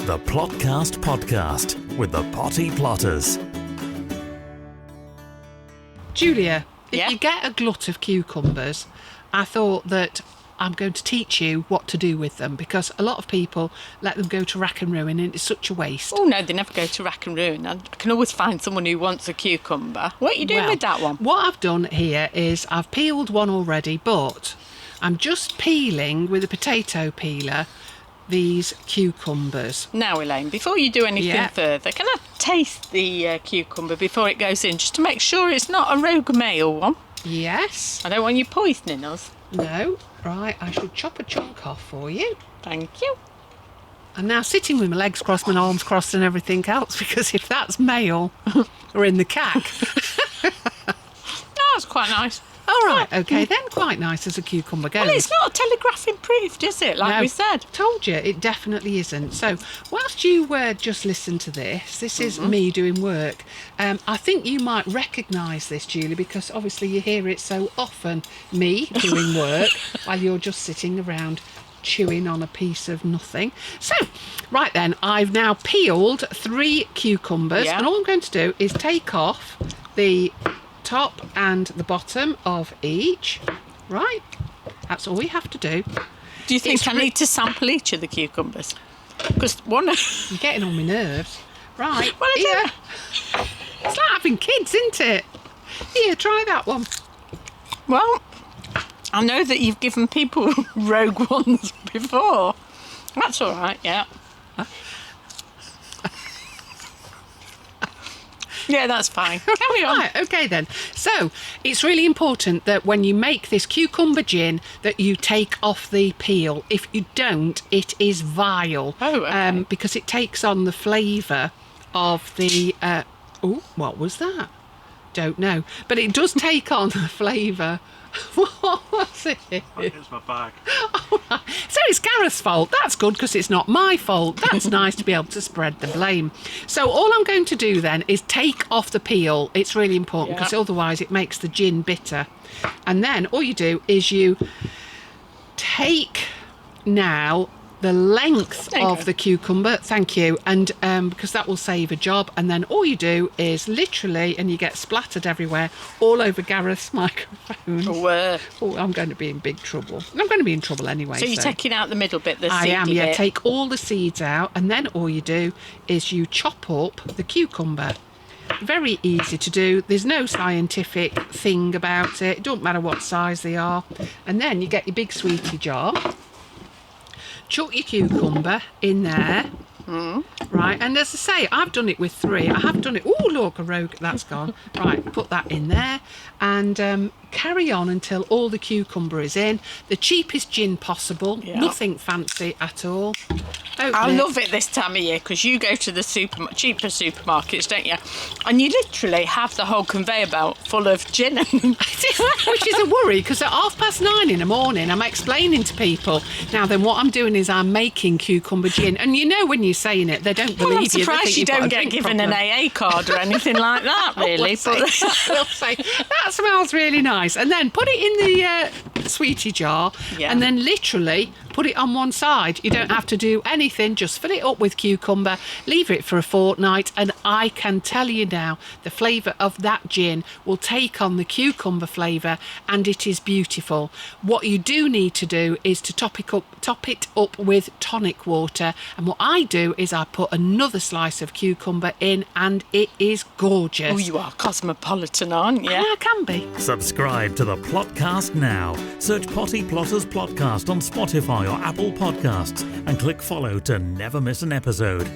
the Plotcast Podcast with the Potty Plotters. Julia, if Yeah? you get a glut of cucumbers, I thought that I'm going to teach you what to do with them, because a lot of people let them go to rack and ruin and it's such a waste. Oh no, they never go to rack and ruin. I can always find someone who wants a cucumber. What are you doing Well, with that one? What I've done here is I've peeled one already, but I'm just peeling with a potato peeler these cucumbers. Now, Elaine, before you do anything Yeah. further, can I taste the cucumber before it goes in, just to make sure it's not a rogue male one? Yes. I don't want you poisoning us. No. Right, I should chop a chunk off for you. Thank you. I'm now sitting with my legs crossed, my arms crossed and everything else, because if that's male, we're in the cack. That's quite nice. All right, OK, then quite nice as a cucumber goes. Well, it's not telegraph improved, is it? Like No, we said. Told you, it definitely isn't. So, whilst you just listen to this is me doing work. I think you might recognise this, Julie, because obviously you hear it so often, me doing work, while you're just sitting around chewing on a piece of nothing. So, right then, I've now peeled 3 cucumbers, Yeah. and all I'm going to do is take off the top and the bottom of each. Right, that's all we have to do. Do you think It's I need to sample each of the cucumbers? Because one... You're getting on my nerves. Right, Well, I here. It's like having kids, isn't it? Here, try that one. Well, I know that you've given people rogue ones before. That's all right, yeah. Yeah, that's fine. Carry on. Right, OK then. So, it's really important that when you make this cucumber gin that you take off the peel. If you don't, it is vile. Oh, OK. Because it takes on the flavour of the... oh, what was that? Don't know. But it does take on the flavour. What was it? It's my bag. Oh, right. So it's Gareth's fault. That's good, because it's not my fault. That's nice to be able to spread the blame. So all I'm going to do then is take off the peel. It's really important, because otherwise it makes the gin bitter. And then all you do is you take now the length There you of go. the cucumber, thank you, and because that will save a job. And then all you do is literally, and you get splattered everywhere, all over Gareth's microphone. Oh, I'm going to be in big trouble. I'm going to be in trouble anyway. So you're taking out the middle bit, the I seedy am, yeah. bit. Take all the seeds out, and then all you do is you chop up the cucumber. Very easy to do. There's no scientific thing about it. It don't matter what size they are. And then you get your big sweetie jar. Chuck your cucumber in there. Right, and as I say, I've done it with 3. I have done it. Oh, look, a rogue, that's gone. Right, put that in there and carry on until all the cucumber is in. The cheapest gin possible, Yeah. nothing fancy at all. I love it this time of year, because you go to the cheaper supermarkets, don't you? And you literally have the whole conveyor belt full of gin. Which is a worry, because at 9:30 in the morning, I'm explaining to people. Now then, what I'm doing is I'm making cucumber gin. And you know when you're saying it, they don't believe Well, I'm you. They surprised think you you've got don't a get drink given problem. an AA card or anything like that, really. They'll say, that smells really nice. And then put it in the sweetie jar, Yeah. and then literally put it on one side. You don't have to do anything, just fill it up with cucumber, leave it for a fortnight, and I can tell you now, the flavour of that gin will take on the cucumber flavour, and it is beautiful. What you do need to do is to top it up with tonic water, and what I do is I put another slice of cucumber in, and it is gorgeous. Oh, you are cosmopolitan, aren't you? Yeah, I can be. Subscribe to the Plotcast now. Search Potty Plotters Plotcast on Spotify or Apple Podcasts and click follow to never miss an episode.